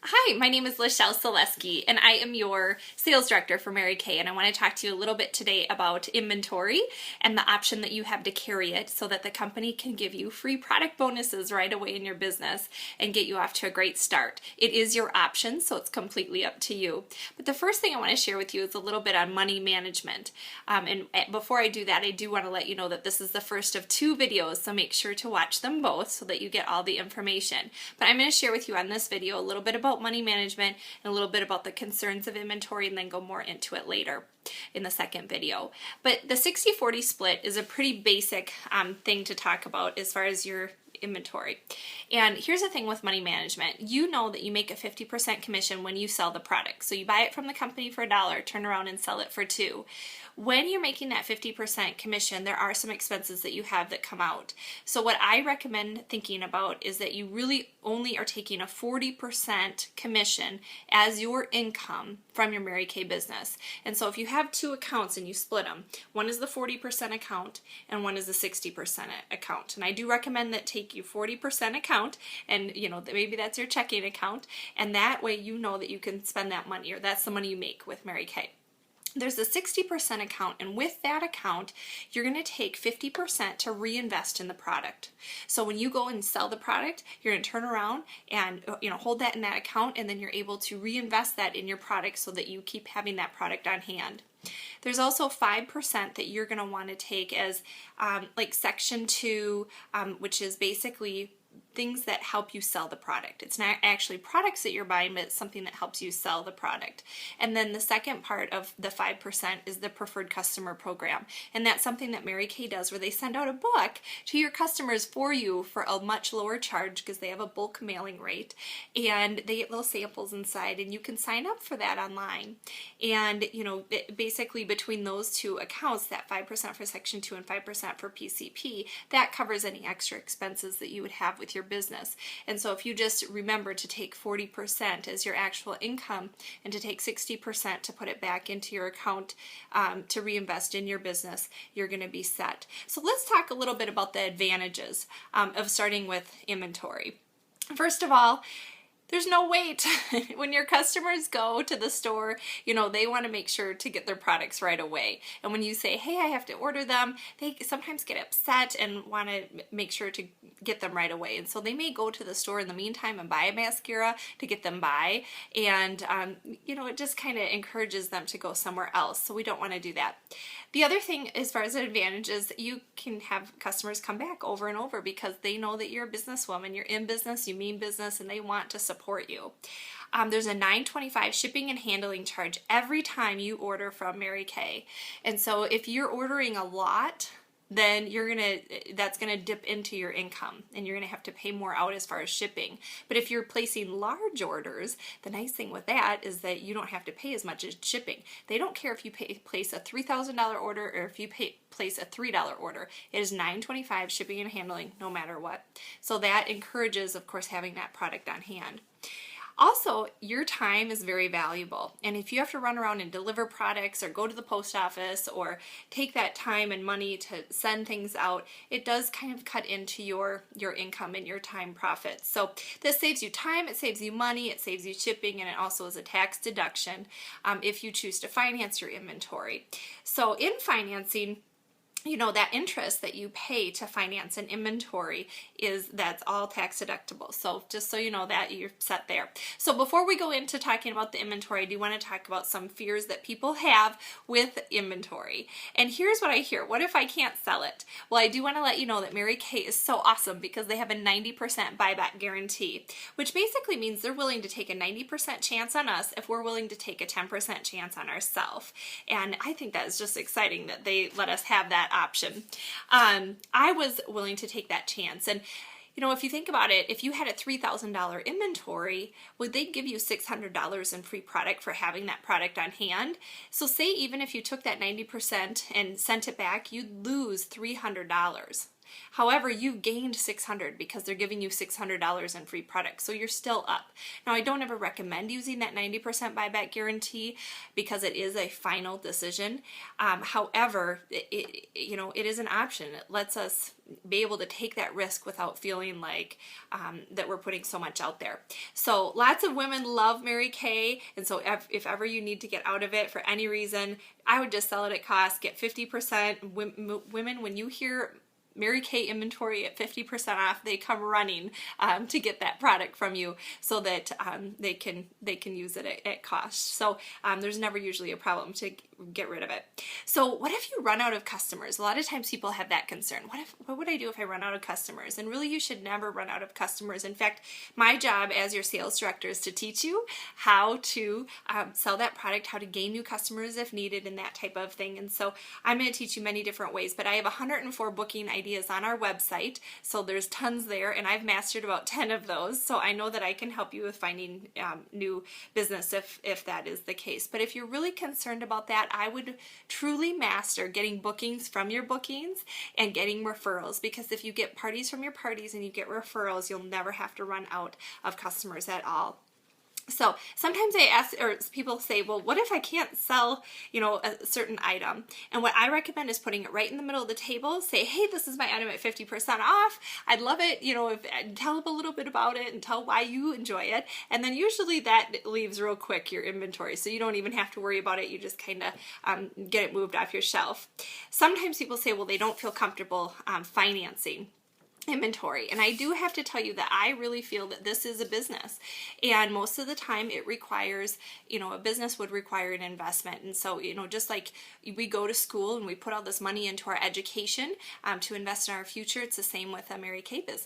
Hi, my name is Lachelle Selesky, and I am your sales director for Mary Kay, and I want to talk to you a little bit today about inventory and the option that you have to carry it so that the company can give you free product bonuses right away in your business and get you off to a great start. It is your option, so it's completely up to you. But the first thing I want to share with you is a little bit on money management. And before I do that, I do want to let you know that this is the first of two videos, so make sure to watch them both so that you get all the information. But I'm going to share with you on this video a little bit about money management and a little bit about the concerns of inventory, and then go more into it later in the second video. But the 60-40 split is a pretty basic thing to talk about as far as your inventory. And here's the thing with money management. You know that you make a 50% commission when you sell the product. So you buy it from the company for $1, turn around and sell it for $2. When you're making that 50% commission, there are some expenses that you have that come out. So what I recommend thinking about is that you really only are taking a 40% commission as your income from your Mary Kay business. And so if you have two accounts and you split them, one is the 40% account and one is the 60% account. And I do recommend that take you 40% account, and maybe that's your checking account, and that way you know that you can spend that money, or that's the money you make with Mary Kay. There's a 60% account, and with that account, you're going to take 50% to reinvest in the product. So when you go and sell the product, you're going to turn around and hold that in that account, and then you're able to reinvest that in your product so that you keep having that product on hand. There's also 5% that you're going to want to take as like Section 2, which is basically things that help you sell the product. It's not actually products that you're buying, but it's something that helps you sell the product. And then the second part of the 5% is the preferred customer program. And that's something that Mary Kay does, where they send out a book to your customers for you for a much lower charge because they have a bulk mailing rate. And they get little samples inside, and you can sign up for that online. And basically between those two accounts, that 5% for Section 2 and 5% for PCP, that covers any extra expenses that you would have with your business. And so if you just remember to take 40% as your actual income and to take 60% to put it back into your account to reinvest in your business, you're going to be set. So let's talk a little bit about the advantages of starting with inventory. First of all, there's no wait. When your customers go to the store, they want to make sure to get their products right away. And when you say, hey, I have to order them, they sometimes get upset and want to make sure to get them right away. And so they may go to the store in the meantime and buy a mascara to get them by. And, it just kind of encourages them to go somewhere else. So we don't want to do that. The other thing, as far as an advantage, is you can have customers come back over and over because they know that you're a businesswoman, you're in business, you mean business, and they want to support you. There's a $9.25 shipping and handling charge every time you order from Mary Kay. And so if you're ordering a lot, then that's gonna dip into your income, and you're gonna have to pay more out as far as shipping. But if you're placing large orders, the nice thing with that is that you don't have to pay as much as shipping. They don't care if you place a $3,000 order or if you place a $3 order. It is $9.25 shipping and handling no matter what. So that encourages, of course, having that product on hand. Also, your time is very valuable, and if you have to run around and deliver products or go to the post office or take that time and money to send things out, it does kind of cut into your income and your time profits. So this saves you time, it saves you money, it saves you shipping, and it also is a tax deduction if you choose to finance your inventory. So in financing, that interest that you pay to finance an inventory that's all tax deductible. So just so you know that, you're set there. So before we go into talking about the inventory, I do want to talk about some fears that people have with inventory. And here's what I hear. What if I can't sell it? Well, I do want to let you know that Mary Kay is so awesome because they have a 90% buyback guarantee, which basically means they're willing to take a 90% chance on us if we're willing to take a 10% chance on ourselves. And I think that is just exciting that they let us have that option. I was willing to take that chance, and if you think about it, if you had a $3,000 inventory, would they give you $600 in free product for having that product on hand? So say even if you took that 90% and sent it back, you'd lose $300. However, you've gained $600 because they're giving you $600 in free products, so you're still up. Now, I don't ever recommend using that 90% buyback guarantee because it is a final decision. However, it is an option. It lets us be able to take that risk without feeling like that we're putting so much out there. So lots of women love Mary Kay, and so if ever you need to get out of it for any reason, I would just sell it at cost, get 50%. Women, when you hear Mary Kay inventory at 50% off, they come running to get that product from you so that they can use it at cost. So there's never usually a problem to get rid of it. So what if you run out of customers? A lot of times people have that concern. What would I do if I run out of customers? And really, you should never run out of customers. In fact, my job as your sales director is to teach you how to sell that product, how to gain new customers if needed, and that type of thing. And so I'm going to teach you many different ways, but I have 104 booking ideas on our website. So there's tons there, and I've mastered about 10 of those. So I know that I can help you with finding new business if that is the case. But if you're really concerned about that, I would truly master getting bookings from your bookings and getting referrals, because if you get parties from your parties and you get referrals, you'll never have to run out of customers at all. So sometimes I ask, or people say, well, what if I can't sell, a certain item? And what I recommend is putting it right in the middle of the table. Say, hey, this is my item at 50% off. I'd love it. Tell them a little bit about it and tell why you enjoy it. And then usually that leaves real quick your inventory. So you don't even have to worry about it. You just kind of get it moved off your shelf. Sometimes people say, well, they don't feel comfortable financing inventory. And I do have to tell you that I really feel that this is a business, and most of the time it requires, a business would require an investment. And so, just like we go to school and we put all this money into our education to invest in our future, it's the same with a Mary Kay business.